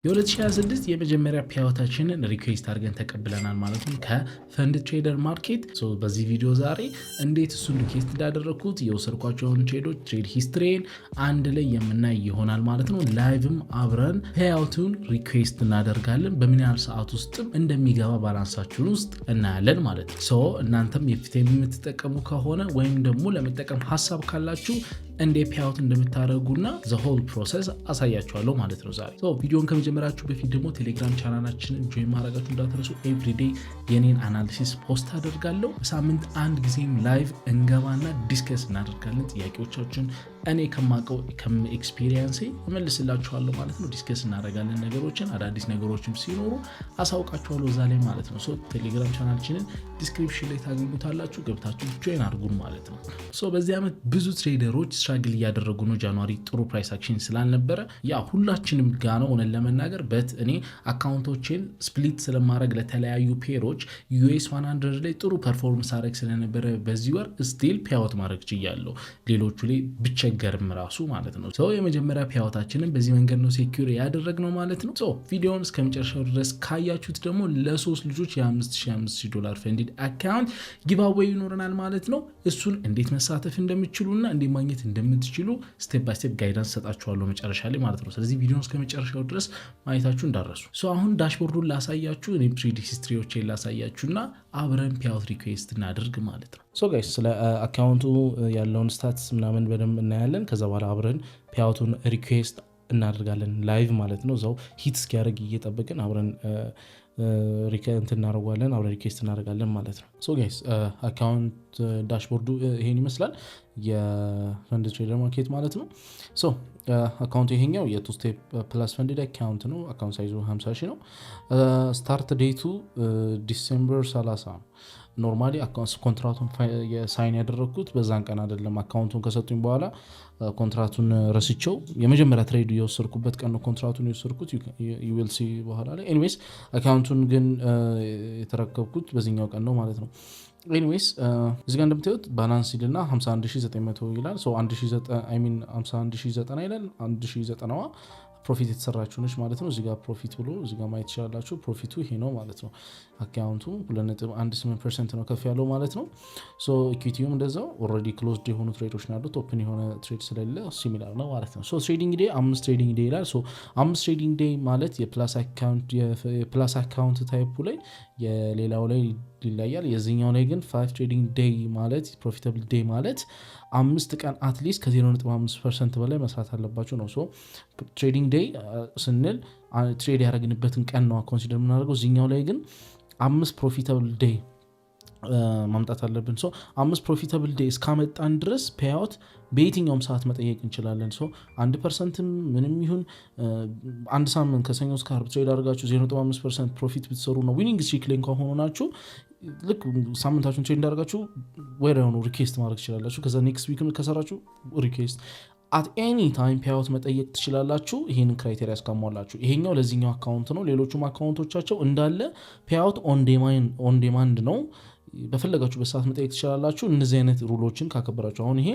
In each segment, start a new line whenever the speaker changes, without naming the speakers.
የ2026 የመጀመሪያ ፒያወታችንን ሪኩዌስት አድርገን ተቀብለናል ማለት ነው ከፈንድ ትሬደር ማርኬት። በዚህ ቪዲዮ ዛሬ እንዴት እሱን ሪኩዌስት እንዳደረግኩት የወሰድኳቸውን ትሬዶች ትሬድ ሂስትሪን አንድ ላይ የምናይ ይሆናል ማለት ነው። ላይቭም አብረን ፔያውቱን ሪኩዌስት እናደርጋለን። በምን ያህል ሰዓት ውስጥም እንደሚገባ ባላንሳችሁን ውስጥ እናያለን ማለት ነው። እናንተም የፊቴም የምትጠቀሙ ከሆነ ወይም ደግሞ ለመጠቀም ሀሳብ ካላችሁ እንዴ ፔያውት እንደምታደርጉና ዘሆል ፕሮሰስ አሳያችኋለሁ ማለት ነው ዛሬ። ቪዲዮን ከመጀመራችሁ በፊት ደግሞ ቴሌግራም ቻናላችንን ጆይን ማድረጋችሁ እንዳትረሱ። ኤቭሪዴይ የኔን አናሊሲስ ፖስት አደርጋለሁ። በሳምንት አንድ ጊዜም ላይቭ እንገባና ዲስከስ እናደርጋለን። ጥያቄዎቻችን እኔ ከማውቀው ኤክስፒሪየንስ እመልስላችኋለሁ ማለት ነው። ዲስከስ እናደርጋለን ነገሮችን፣ አዳዲስ ነገሮችም ሲኖሩ አሳውቃችኋለሁ እዛ ላይ ማለት ነው። ቴሌግራም ቻናላችንን ዲስክሪፕሽን ላይ ታገኙታላችሁ፣ ገብታችሁ ጆይን አድርጉን ማለት ነው። በዚህ ዓመት ብዙ ትሬደሮች ስትራግል እያደረጉ ነው። ጃንዋሪ ጥሩ ፕራይስ አክሽን ስላልነበረ ያ ሁላችንም ጋ ነው ሆነን ለመናገር እኔ አካውንቶችን ስፕሊት ስለማድረግ ለተለያዩ ፔሮች ዩኤስ 100 ላይ ጥሩ ፐርፎርመንስ አድረግ ስለነበረ በዚህ ወር ስቲል ፔያውት ማድረግ ችያለሁ። ሌሎቹ ላይ ብቸገርም ራሱ ማለት ነው። የመጀመሪያ ፔያውታችንን በዚህ መንገድ ነው ሴኩር ያደረግነው ማለት ነው። ቪዲዮውን እስከ መጨረሻው ድረስ ካያችሁት ደግሞ ለ3 ልጆች $5,500 ፈንዲድ አካውንት ጊቫዌይ ይኖረናል ማለት ነው። እሱን እንዴት መሳተፍ እንደምትችሉና እንዴት ማግኘት እንደምትችሉ ስቴፕ ባይ ስቴፕ ጋይዳንስ ሰጣችኋለሁ መጨረሻ ላይ ማለት ነው። ስለዚህ ቪዲዮውን እስከ መጨረሻው ድረስ ማየታችሁ እንዳረሱ። አሁን ዳሽቦርዱን ላሳያችሁ፣ እኔ ትሬድ ሂስትሪዎችን ላሳያችሁና አብረን ፔያውት ሪኩዌስት እናድርግ ማለት ነው። ጋይስ ስለ አካውንቱ ያለውን ስታትስ ምናምን በደንብ እናያለን። ከዛ በኋላ አብረን ፔያውቱን ሪኩዌስት እናደርጋለን ላይቭ ማለት ነው። እዛው ሂት እስኪያደርግ እየጠበቅን አብረን እናደርጋለን፣ አብረን ሪኩዌስት እናደርጋለን ማለት ነው። ጋይስ አካውንት ዳሽቦርዱ ይሄን ይመስላል፣ የፈንድ ትሬደር ማርኬት ማለት ነው። አካውንቱ ይሄኛው የ2 ስቴፕ ፕላስ ፈንድ አካውንት ነው። አካውንት ሳይዙ 50 ሺህ ነው። ስታርት ዴቱ ዲሴምበር 30 ነው። ኖርማሊ ኮንትራቱን ሳይን ያደረግኩት በዛን ቀን አይደለም። አካውንቱን ከሰጡኝ በኋላ ኮንትራቱን ረስቸው የመጀመሪያ ትሬድ የወሰድኩበት ቀን ነው ኮንትራቱን የወሰድኩት። ዩ ዊል ሲ በኋላ ላይ። ኤኒዌይስ አካውንቱን ግን የተረከብኩት በዚህኛው ቀን ነው ማለት ነው። ኤኒዌይስ እዚህ ጋር እንደምታዩት ባላንስ ይልና 51900 ይላል። 51090 ይላል። 1090ዋ ፕሮፊት የተሰራችሁ ነች ማለት ነው። እዚጋ ፕሮፊት ብሎ እዚጋ ማየት ይችላላችሁ። ፕሮፊቱ ይሄ ነው ማለት ነው። አካውንቱ 2.18% ነው ከፍ ያለው ማለት ነው። ኢኩዊቲውም እንደዛው ኦልሬዲ ክሎዝድ የሆኑ ትሬዶች ናሉት። ኦፕን የሆነ ትሬድ ስለሌለ ሲሚላር ነው ማለት ነው። ትሬዲንግ ዴይ 5 ትሬዲንግ ዴይ ይላል። 5 ትሬዲንግ ዴይ ማለት የፕላስ አካውንት ታይፑ ላይ የሌላው ላይ ይለያል። የዚህኛው ላይ ግን 5 ትሬዲንግ ዴይ ማለት ፕሮፊታብል ዴይ ማለት 5 ቀን አትሊስት ከ0.5% በላይ መስራት አለባቸው ነው። ትሬዲንግ ዴይ ስንል ትሬድ ያደረግንበትን ቀን ነው ኮንሲደር የምናደርገው። እዚህኛው ላይ ግን 5 ፕሮፊታብል ዴይ ማምጣት አለብን። 5 ፕሮፊታብል ዴይ እስካመጣን ድረስ ፔያውት በየትኛውም ሰዓት መጠየቅ እንችላለን። 1% ምንም ይሁን አንድ ሳምንት ከሰኞ እስከ ዓርብ ትሬድ አድርጋችሁ 0.5% ፕሮፊት ብትሰሩ ነው ዊኒንግ ስትሪክ ላይ እንኳን ሆኖ ናችሁ ልክ ሳምንታችሁን ትሬድ እንዳደርጋችሁ ወዲያውኑ ሪኩዌስት ማድረግ ትችላላችሁ። ከዛ ኔክስት ዊክ ከሰራችሁ ሪኩዌስት አት ኤኒ ታይም ፔያውት መጠየቅ ትችላላችሁ። ይህንን ክራይቴሪያ እስካሟላችሁ። ይሄኛው ለዚህኛው አካውንት ነው። ሌሎቹም አካውንቶቻቸው እንዳለ ፔያውት ኦን ዴማንድ ነው። በፈለጋችሁ በሰዓት መጠየቅ ትችላላችሁ። እነዚህ አይነት ሩሎችን ካከበራችሁ። አሁን ይሄ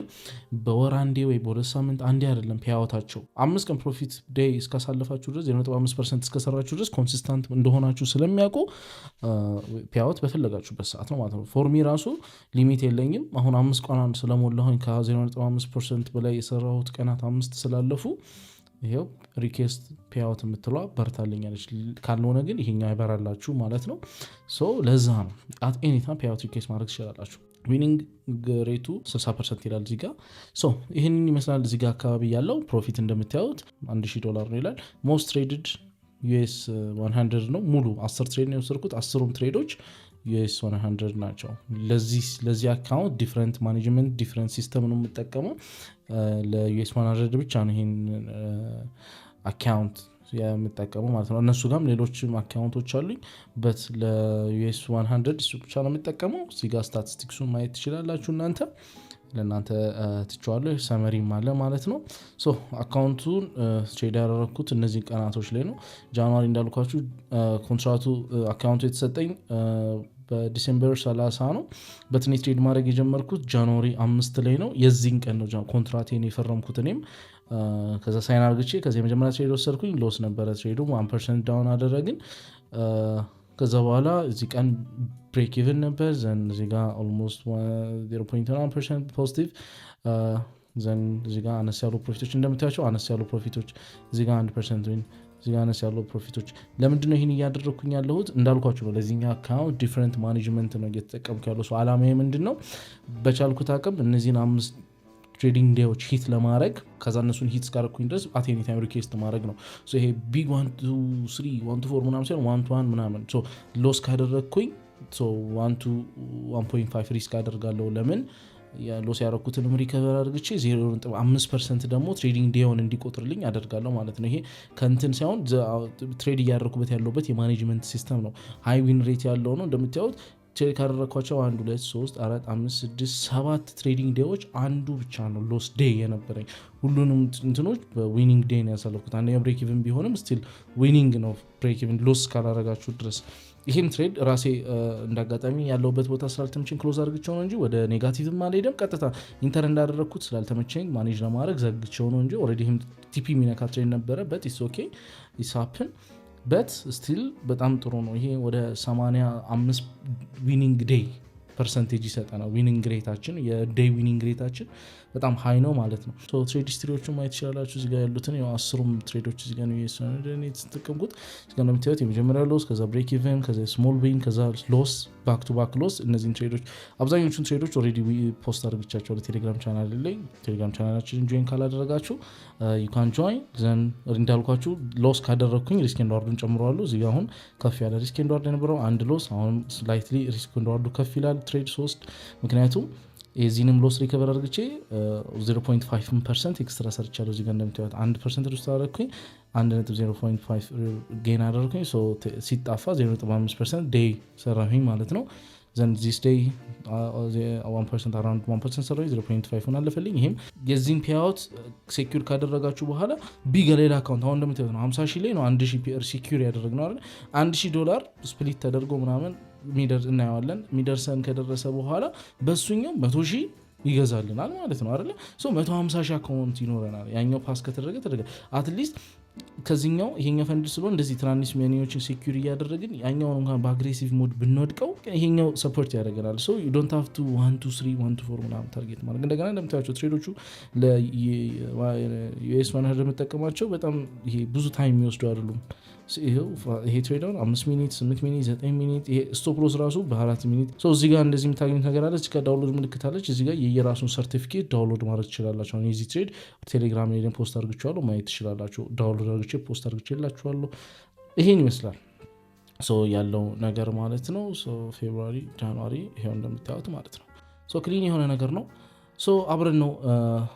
በወር አንዴ ወይ በሁለት ሳምንት አንዴ አይደለም ፔያውታቸው። 5 ቀን ፕሮፊት ዴይ እስካሳለፋችሁ ድረስ 0.5% እስከሰራችሁ ድረስ ኮንሲስታንት እንደሆናችሁ ስለሚያውቁ ፔያውት በፈለጋችሁበት ሰዓት ነው ማለት ነው። ፎርሚ ራሱ ሊሚት የለኝም። አሁን 5 ቀን አንድ ስለሞላሁኝ ከ0.5% በላይ የሰራሁት ቀናት 5 ስላለፉ ይሄው ሪኩዌስት ፔያውት የምትለዋ በርታለኛለች። ካልሆነ ግን ይሄኛው አይበራላችሁ ማለት ነው። ለዛ ነው አት ኤኒ ታይም ፔያውት ሪኩዌስት ማድረግ ትችላላችሁ። ዊኒንግ ሬቱ 60% ይላል እዚጋ። ይህንን ይመስላል። እዚጋ አካባቢ ያለው ፕሮፊት እንደምታዩት $1,000 ነው ይላል። ሞስት ትሬድድ ዩኤስ 100 ነው። ሙሉ 10 ትሬድ ነው የወሰድኩት። 10ሩም ትሬዶች ዩኤስ 100 ናቸው። ለዚህ አካውንት ዲፍረንት ማኔጅመንት ዲፍረንት ሲስተም ነው የምጠቀመው። ለዩኤስ 100 ብቻ ነው ይሄን አካውንት የምጠቀመው ማለት ነው። እነሱ ጋርም ሌሎችም አካውንቶች አሉኝ በት ለዩኤስ 100 እሱ ብቻ ነው የምጠቀመው። እዚህ ጋር ስታቲስቲክሱን ማየት ትችላላችሁ እናንተ። ለእናንተ ትቼዋለሁ። ሰመሪም አለ ማለት ነው። አካውንቱን ትሬድ ያደረግኩት እነዚህ ቀናቶች ላይ ነው። ጃንዋሪ እንዳልኳችሁ ኮንትራቱ አካውንቱ የተሰጠኝ በዲሴምበር 30 ነው። በትኔት ትሬድ ማድረግ የጀመርኩት ጃንዋሪ 5 ላይ ነው። የዚህን ቀን ነው ኮንትራቴን የፈረምኩት። እኔም ከዛ ሳይን አርግቼ ከዛ የመጀመሪያ ትሬድ ወሰድኩኝ ሎስ ነበረ ትሬዱ 1% ዳውን አደረግን ከዛ በኋላ እዚህ ቀን ብሬክ ኢቨን ነበር ዘን እዚህ ጋር ኦልሞስት 0.1% ፖዚቲቭ ዘን እዚህ ጋር አነስ ያሉ ፕሮፊቶች እንደምታያቸው አነስ ያሉ ፕሮፊቶች እዚህ ጋር 1% ዊን እዚህ ጋር አነስ ያሉ ፕሮፊቶች ለምንድነው ይሄን ያደረኩኝ ያለሁት እንዳልኳችሁ ነው ለዚህኛው አካውንት ዲፈረንት ማኔጅመንት ነው እየተጠቀምኩ ያለው ሰው አላማዬ ምንድነው በቻልኩት አቅም እነዚህን 5 ትሬዲንግ ዴዎች ሂት ለማድረግ ከዛ እነሱን ሂት እስካደረኩኝ ድረስ አት ኤኒ ታይም ሪኩዌስት ማድረግ ነው ይሄ ቢግ 1 2 3 1 2 4 ምናምን ሳይሆን 1 1 ምናምን ሎስ ካደረግኩኝ 1 to 1.5 ሪስክ አደርጋለሁ ለምን ሎስ ያደረኩትንም ሪከቨር አድርግቼ 0.5% ደግሞ ትሬዲንግ ዴውን እንዲቆጥርልኝ አደርጋለሁ ማለት ነው ይሄ ከንትን ሳይሆን ትሬድ እያደረኩበት ያለውበት የማኔጅመንት ሲስተም ነው ሃይ ዊን ሬት ያለው ነው እንደምታዩት ትሬድ ካደረኳቸው 1 2 3 4 5 6 7 ትሬዲንግ ዴዎች አንዱ ብቻ ነው ሎስ ዴይ የነበረኝ ሁሉንም እንትኖች በዊኒንግ ዴይ ነው ያሳለፍኩት አንደኛው ብሬክ ኢቭን ቢሆንም ስቲል ዊኒንግ ነው ብሬክ ኢቭን ሎስ ካላረጋችሁ ድረስ ይሄን ትሬድ ራሴ እንዳጋጣሚ ያለውበት ቦታ ስላልተመቸኝ ክሎዝ አድርግቼው ነው እንጂ ወደ ኔጋቲቭም አልሄድም ቀጥታ ኢንተር እንዳደረኩት ስላልተመቸኝ ማኔጅ ለማድረግ ዘግቼው ነው እንጂ ኦሬዲ ሂም ቲፒ ሚነካ ትሬድ ነበረ በት ኢትስ ኦኬ ኢትስ ሃፕን በት ስቲል በጣም ጥሩ ነው ይሄ ወደ 85 ዊኒንግ ዴይ ፐርሰንቴጅ ይሰጠናል ዊኒንግ ሬታችን የዴይ ዊኒንግ ሬታችን በጣም ሃይ ነው ማለት ነው ትሬድ ሂስትሪዎችን ማየት ይችላላችሁ እዚህ ጋር ያሉትን 10ሩም ትሬዶች እዚህ ጋር ነው የተጠቀምኩት እዚህ ጋር እንደምታዩት የመጀመሪያ ሎስ ከዛ ብሬክ ኢቨን ከዛ ስሞል ዊን ከዛ ሎስ ባክ ቱ ባክ ሎስ እነዚህን ትሬዶች አብዛኞቹን ትሬዶች ኦልሬዲ ፖስት አድርግቻቸው ለቴሌግራም ቻናል ላይ ቴሌግራም ቻናላችንን ጆይን ካላደረጋችሁ you can join ዘን እንዳልኳችሁ ሎስ ካደረግኩኝ ሪስክ ኤንድ ሪዋርዱን ጨምረዋለሁ እዚህ ጋር አሁን ከፍ ያለ ሪስክ ኤንድ ሪዋርድ የነበረው አንድ ሎስ አሁን ስላይትሊ ሪስክ ኤንድ ሪዋርዱ ከፍ ይላል ትሬድ 3 ምክንያቱም የዚህንም ሎስ ሪከቨር አድርግቼ 0.5% ኤክስትራ ሰርቻለሁ እዚህ ጋር እንደምታዩት 1% ውስጥ አደረግኩኝ 1.0.5 ጌን አደረግኩኝ ሲጣፋ 0.5% ዴይ ሰራሁኝ ማለት ነው ዘን ዚስ ዴይ 1% አራውንድ 1% ሰራሁኝ 0.5 ሆን አለፈልኝ ይህም የዚህን ፔይአውት ሴኪር ካደረጋችሁ በኋላ ቢገ ሌላ አካውንት አሁን እንደምታዩት ነው 50 ሺህ ላይ ነው 1000 ፒር ሴኪር ያደረግነው አይደል $1000 ስፕሊት ተደርጎ ምናምን እናየዋለን ሚደርሰን ከደረሰ በኋላ በሱኛው 100,000 ይገዛልናል ማለት ነው አይደል 150,000 አካውንት ይኖረናል ያኛው ፓስ ከተደረገ አትሊስት ከዚህኛው ይሄኛው ፈንድ ስለሆነ እንደዚህ ትራንስ ሜኒዎችን ሴኩር እያደረግን ያኛውን እንኳን በአግሬሲቭ ሞድ ብንወድቀው ይሄኛው ሰፖርት ያደርገናል you don't have to 1 2 3 1 2 4 ምናምን ታርጌት ማለት እንደገና እንደምታያቸው ትሬዶቹ ለዩኤስ 100 የምጠቀማቸው በጣም ይሄ ብዙ ታይም የሚወስዱ አይደሉም ይሄ ትሬደር 5 ሚኒት 8 ሚኒት 9 ሚኒት ይሄ ስቶፕ ሎስ ራሱ በ4 ሚኒት እዚህ ጋር እንደዚህ የምታገኙት ነገር አለ እዚህ ጋር ዳውንሎድ ምልክት አለች እዚህ ጋር የየራሱን ሰርቲፊኬት ዳውንሎድ ማድረግ ትችላላችሁ የዚህ ትሬድ ቴሌግራም ላይ ፖስት አድርግቻለሁ ማየት ትችላላችሁ ዳውንሎድ አድርግቼ ፖስት አድርግቼላችኋለሁ ይሄን ይመስላል ያለው ነገር ማለት ነው ፌብሩዋሪ ጃንዋሪ ይሄው እንደምታዩት ማለት ነው ክሊን የሆነ ነገር ነው አብረን ነው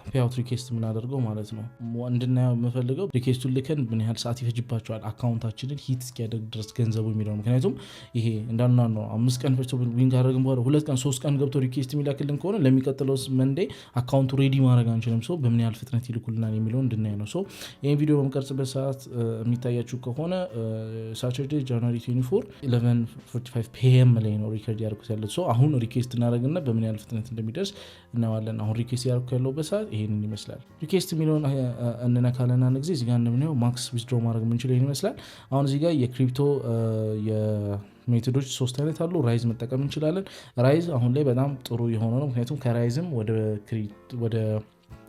ፔይአውት ሪኩዌስት የምናደርገው ማለት ነው እንድናየው የምፈልገው ሪኩዌስቱን ልከን ምን ያህል ሰዓት ይፈጅባቸዋል አካውንታችንን ሂት እስኪያደርግ ድረስ ገንዘቡ የሚለው ምክንያቱም ይሄ እንዳና ነው 5 ቀን ፈጅቶ ዊን ካደረግን በኋላ 2 ቀን 3 ቀን ገብቶ ሪኩዌስት የሚላክልን ከሆነ ለሚቀጥለው መንዴ አካውንቱ ሬዲ ማድረግ አንችልም በምን ያህል ፍጥነት ይልኩልናል የሚለው እንድናይ ነው ይሄን ቪዲዮ በመቀርጽበት ሰዓት የሚታያችሁ ከሆነ ሳተርዴ ጃንዋሪ 24 11:45 PM ላይ ነው ሪከርድ ያደርኩት ያለው አሁን ሪኩዌስት እናደርግና በምን ያህል ፍጥነት እንደሚደርስ እናዋለን አሁን ሪኩዌስት ያደርኩ ያለው በሰዓት ይሄንን ይመስላል ሪኩዌስት የሚለውን እንነካለን አንድ ጊዜ እዚህ ጋር እንደምናየው ማክስ ዊዝድሮ ማድረግ የምንችለው ይሄን ይመስላል አሁን እዚህ ጋር የክሪፕቶ የሜቶዶች 3 አይነት አሉ ራይዝ መጠቀም እንችላለን ራይዝ አሁን ላይ በጣም ጥሩ የሆነ ነው ምክንያቱም ከራይዝም ወደ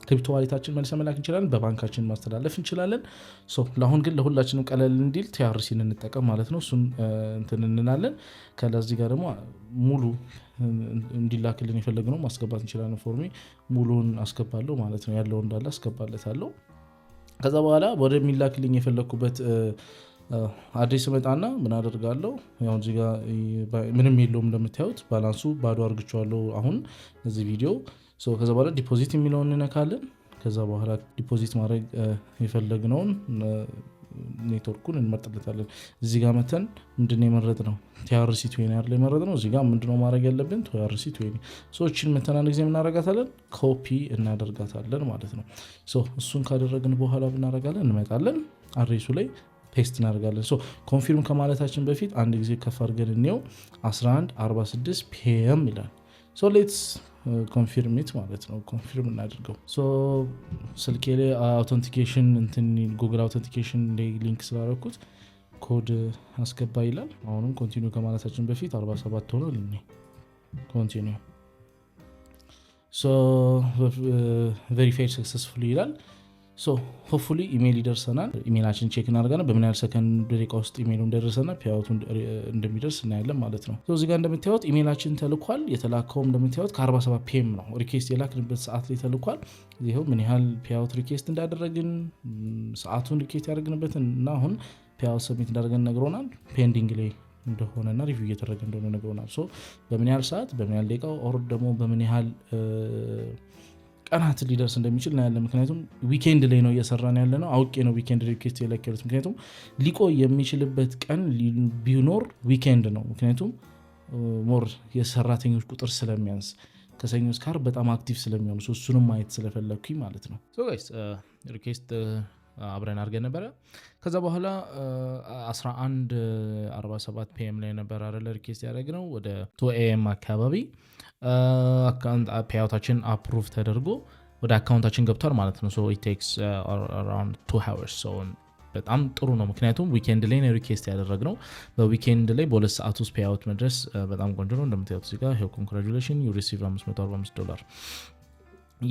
ክሪፕቶ ዋሌታችን መልሰ መላክ እንችላለን በባንካችን ማስተላለፍ እንችላለን ለአሁን ግን ለሁላችንም ቀለል እንዲል ቲአርሲን እንጠቀም ማለት ነው እሱን እንትን እንላለን ከዚህ ጋር ደግሞ ሙሉ እንዲላክልን የፈለግነው ማስገባት እንችላለን ፎርሚ ሙሉን አስገባለሁ ማለት ነው ያለው እንዳለ አስገባለታለሁ ከዛ በኋላ ወደ ሚላክልኝ የፈለኩበት አድሬስ መጣና ምን አደርጋለሁ ያው እዚህ ጋር ምንም የለውም እንደምታዩት ባላንሱ ባዶ አድርግቻለሁ አሁን እዚህ ቪዲዮ ከዛ በኋላ ዲፖዚት የሚለውን እንነካለን ከዛ በኋላ ዲፖዚት ማድረግ የፈለግነውን ኔትወርኩን እንመርጥለታለን እዚህ ጋር መተን ምንድነው የመረጥነው TRC20 አይደል የመረጥነው እዚህ ጋር ምንድነው ማድረግ ያለብን TRC20 እቺን መተን አንድ ጊዜ እናደርጋታለን ኮፒ እናደርጋታለን ማለት ነው እሱን ካደረግን በኋላ እናደርጋለን እንመጣለን አድሬሱ ላይ ፔስት እናደርጋለን ኮንፊርም ከማለታችን በፊት አንድ ጊዜ ከፍ አድርገን እንየው 11:46 PM ይላል ሌትስ ኮንፊርሜት ማለት ነው ኮንፊርም እናድርገው ስልኬ ላይ አውተንቲኬሽን እንትን ጉግል አውተንቲኬሽን ሊንክ ስላደረኩት ኮድ አስገባ ይላል አሁንም ኮንቲኒው ከማለታችን በፊት 47 ሆኗል ኮንቲኒው verified successfully ይላል hopefully ኢሜል ይደርሰናል ኢሜላችን ቼክ እናደርጋለን በምን ያህል ሰከንድ ደቂቃ ውስጥ ኢሜሉ እንደደረሰና ፓይአውቱ እንደሚደርስ እናያለን ማለት ነው እዚህ ጋር እንደምታዩት ኢሜላችን ተልኳል የተላከው እንደምታዩት ከ47 ፒኤም ነው ሪኩዌስት የላክንበት ሰዓት ላይ ተልኳል ይሄው ምን ያህል ፓይአውት ሪኩዌስት እንዳደረግን ሰዓቱን ሪኩዌስት ያደረግንበትን እና አሁን ፓይአውት ሰብሚት እንዳደረገን ነግሮናል ፔንዲንግ ላይ እንደሆነና ሪቪው እየተደረገ እንደሆነ ነግሮናል በምን ያህል ሰዓት በምን ያህል ደቂቃ ኦር ደግሞ በምን ያህል ቀናት ሊደርስ እንደሚችል ነው ያለ ምክንያቱም ዊኬንድ ላይ ነው እየሰራን ያለ ነው አውቄ ነው ዊኬንድ ሪኩዌስት የለከሉት ምክንያቱም ሊቆይ የሚችልበት ቀን ቢኖር ዊኬንድ ነው ምክንያቱም ሞር የሰራተኞች ቁጥር ስለሚያንስ ከሰኞ እስከ ዓርብ በጣም አክቲቭ ስለሚሆኑ እሱንም ማየት ስለፈለኩኝ ማለት ነው ጋይስ ሪኩዌስት አብረን አድርገን ነበረ ከዛ በኋላ 11:47 ፒኤም ላይ ነበር አይደል ሪኩዌስት ያደረግነው ወደ 2 ኤኤም አካባቢ አካውንት ፓይአውታችን አፕሩቭ ተደርጎ ወደ አካውንታችን ገብቷል ማለት ነው it takes around 2 hours በጣም ጥሩ ነው ምክንያቱም ዊኬንድ ላይ ነው ሪኩዌስት ያደረግነው በዊኬንድ ላይ በ2 ሰዓት ውስጥ ፓይአውት መድረስ በጣም ቆንጆ ነው እንደምታዩት እዚህ ጋር ኮንግራቹሌሽን you receive $545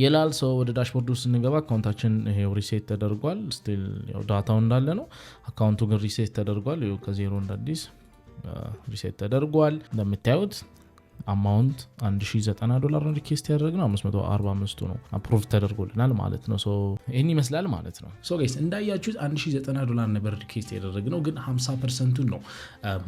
ይላል ወደ ዳሽቦርድ ውስጥ ስንገባ አካውንታችን ይሄው ሪሴት ተደርጓል ስቲል ያው ዳታው እንዳለ ነው አካውንቱ ግን ሪሴት ተደርጓል ከዜሮ እንዳዲስ ሪሴት ተደርጓል እንደምታዩት አማውንት $1090 ነው ሪኩዌስት ያደረግነው 545 ነው አፕሩቭ ተደርጎልናል ማለት ነው ይሄን ይመስላል ማለት ነው ጋይስ እንዳያችሁት $1090 ነበር ሪኩዌስት ያደረግነው ግን 50% ነው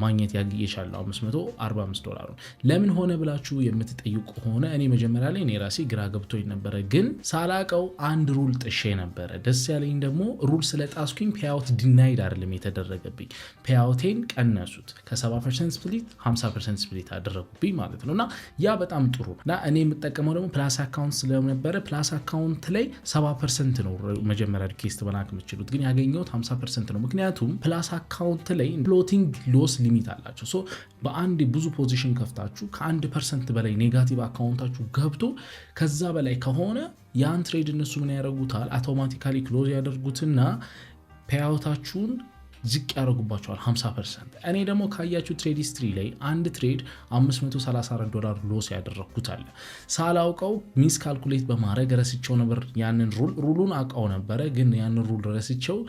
ማግኘት ያገኘሻለው $545 ለምን ሆነ ብላችሁ የምትጠይቁ ሆነ እኔ መጀመሪያ ላይ እኔ ራሴ ግራ ገብቶኝ ነበር ግን ሳላቀው አንድ ሩል ጥሼ ነበር ደስ ያለኝ ደግሞ ሩል ስለጣስኩኝ ፓይአውት ዲናይድ አይደለም የተደረገብኝ ፓይአውቴን ቀነሱት ከ70% ስፕሊት 50% ስፕሊት አደረጉብኝ ማለት ነውና ያ በጣም ጥሩ እና እኔ የምጠቀመው ደግሞ ፕላስ አካውንት ስለነበረ ፕላስ አካውንት ላይ 70% ነው መጀመሪያ ሪኩዌስት በናክ የምትችሉት ግን ያገኘሁት 50% ነው ምክንያቱም ፕላስ አካውንት ላይ ፍሎቲንግ ሎስ ሊሚት አላቸው በአንድ ብዙ ፖዚሽን ከፍታችሁ ከ1% በላይ ኔጋቲቭ አካውንታችሁ ገብቶ ከዛ በላይ ከሆነ ያን ትሬድ እነሱ ምን ያደርጉታል አውቶማቲካሊ ክሎዝ ያደርጉትና ፓይአውታችሁን ዝቅ ያደርጉባቸዋል 50% እኔ ደግሞ ካያችሁ ትሬድ ሂስትሪ ላይ አንድ ትሬድ $534 ሎስ ያደረኩት አለ ሳላውቀው ሚስ ካልኩሌት በማድረግ ረስቸው ነበር ያንን ሩሉን አውቀው ነበር ግን ያንን ሩል ረስቸው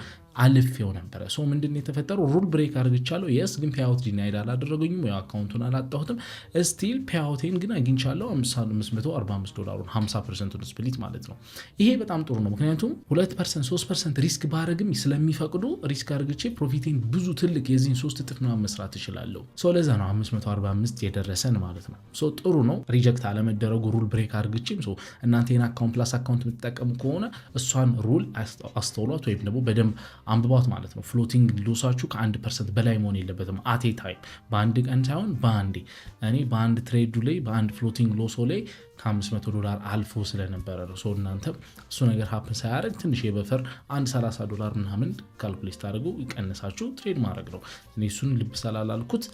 አልፌው ነበር ምንድነው የተፈጠረው ሩል ብሬክ አድርግቻለሁ yes ግን ፓይአውት ዲናይድ አላደረገኝም ወይ አካውንቱን አላጣሁትም ስቲል ፓይአውቴን ግን አግኝቻለሁ $545 50% ስፕሊት ማለት ነው ይሄ በጣም ጥሩ ነው ምክንያቱም 2% 3% ሪስክ ባረግም ስለሚፈቅዱ ሪስክ አድርግቼ ፕሮፊቴን ብዙ ትልቅ የዚህን 3 እጥፍ ነው መስራት እችላለሁ ለዛ ነው 545 የደረሰን ማለት ነው ጥሩ ነው ሪጀክት አለመደረጉ ሩል ብሬክ አድርግቼም እናንተና አካውንት ፕላስ አካውንት የምትጠቀሙ ከሆነ እሷን ሩል አስተውሏት ወይም ደግሞ በደንብ አንብባት ማለት ነው ፍሎቲንግ ሎሳችሁ ከ1% በላይ መሆን የለበትም አቴ ታይም በአንድ ቀን ሳይሆን በአንዴ እኔ በአንድ ትሬዱ ላይ በአንድ ፍሎቲንግ ሎሶ ላይ $500 አልፎ ስለነበረ ነው እናንተ እሱ ነገር ሀፕን ሳያደርግ ትንሽ የበፈር $30 ምናምን ካልኩሌት ታደርጉ ይቀንሳችሁ ትሬድ ማድረግ ነው እኔ እሱን ልብ ስላላልኩት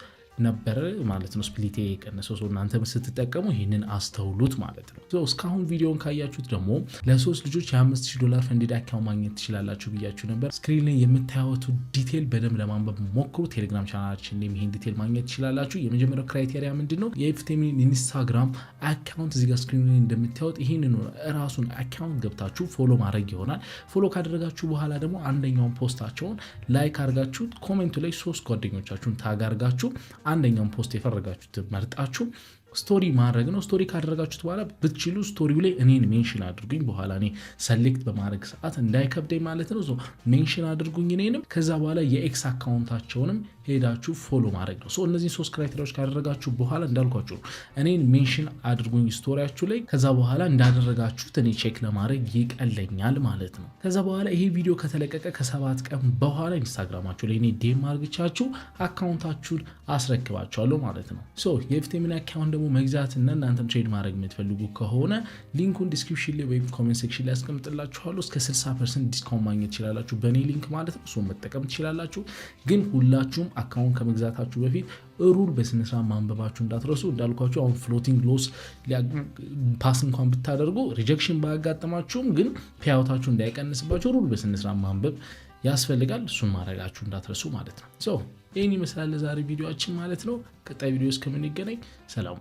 ነበር ማለት ነው ስፕሊቴ የቀነሰው እናንተ ስትጠቀሙ ይሄንን አስተውሉት ማለት ነው እስካሁን ቪዲዮን ካያችሁት ደግሞ ለሶስት ልጆች $5000 ፈንዲድ አካውንት ማግኘት ትችላላችሁ ብያችሁ ነበር ስክሪን ላይ የምታዩት ዲቴል በደንብ ለማንበብ ሞክሩ ቴሌግራም ቻናላችን ላይ ይሄን ዲቴል ማግኘት ትችላላችሁ የመጀመሪያው ክራይቴሪያ ምንድነው የኤፍቲኤም ኢንስታግራም አካውንት እዚህ ጋር ስክሪን ላይ እንደምታዩት ይሄንን ራሱን አካውንት ገብታችሁ ፎሎ ማድረግ ይሆናል ፎሎ ካደረጋችሁ በኋላ ደግሞ አንደኛውን ፖስታቸውን ላይክ አድርጋችሁ ኮሜንቱ ላይ 3 ጓደኞቻችሁን ታግ አድርጋችሁ አንደኛውን ፖስት የፈረጋችሁት መርጣችሁ ስቶሪ ማድረግ ነው ስቶሪ ካደረጋችሁት በኋላ ብትችሉ ስቶሪው ላይ እኔን ሜንሽን አድርጉኝ በኋላ እኔ ሰሌክት በማድረግ ሰዓት እንዳይከብደኝ ማለት ነው ሜንሽን አድርጉኝ እኔንም ከዛ በኋላ የኤክስ አካውንታቸውንም ሄዳችሁ ፎሎ ማድረግ ነው እነዚህ 3 ክራይቴሪያዎች ካደረጋችሁ በኋላ እንዳልኳችሁ እኔን ሜንሽን አድርጉኝ ስቶሪያችሁ ላይ ከዛ በኋላ እንዳደረጋችሁት እኔ ቼክ ለማድረግ ይቀለኛል ማለት ነው ከዛ በኋላ ይሄ ቪዲዮ ከተለቀቀ ከ7 ቀን በኋላ ኢንስታግራማችሁ ላይ እኔ ዴም አድርግቻችሁ አካውንታችሁን አስረክባችኋለሁ ማለት ነው የኤፍቲኤም አካውንት ደግሞ መግዛትና እናንተም ትሬድ ማድረግ የምትፈልጉ ከሆነ ሊንኩን ዲስክሪፕሽን ላይ ወይም ኮሜንት ሴክሽን ላይ አስቀምጥላችኋለሁ። እስከ 60% ዲስካውንት ማግኘት ትችላላችሁ በኔ ሊንክ ማለት ነው። እሱን መጠቀም ትችላላችሁ። ግን ሁላችሁም አካውንት ከመግዛታችሁ በፊት ሩል በስነ ስርዓት ማንበባችሁ እንዳትረሱ። እንዳልኳችሁ አሁን ፍሎቲንግ ሎስ ፓስ እንኳን ብታደርጉ ሪጀክሽን ባያጋጥማችሁም ግን ፔይአውታችሁ እንዳይቀንስባችሁ ሩል በስነ ስርዓት ማንበብ ያስፈልጋል። እሱን ማድረጋችሁ እንዳትረሱ ማለት ነው። ይህን ይመስላል ዛሬ ቪዲዮአችን ማለት ነው። ቀጣይ ቪዲዮ እስከምንገናኝ ሰላም።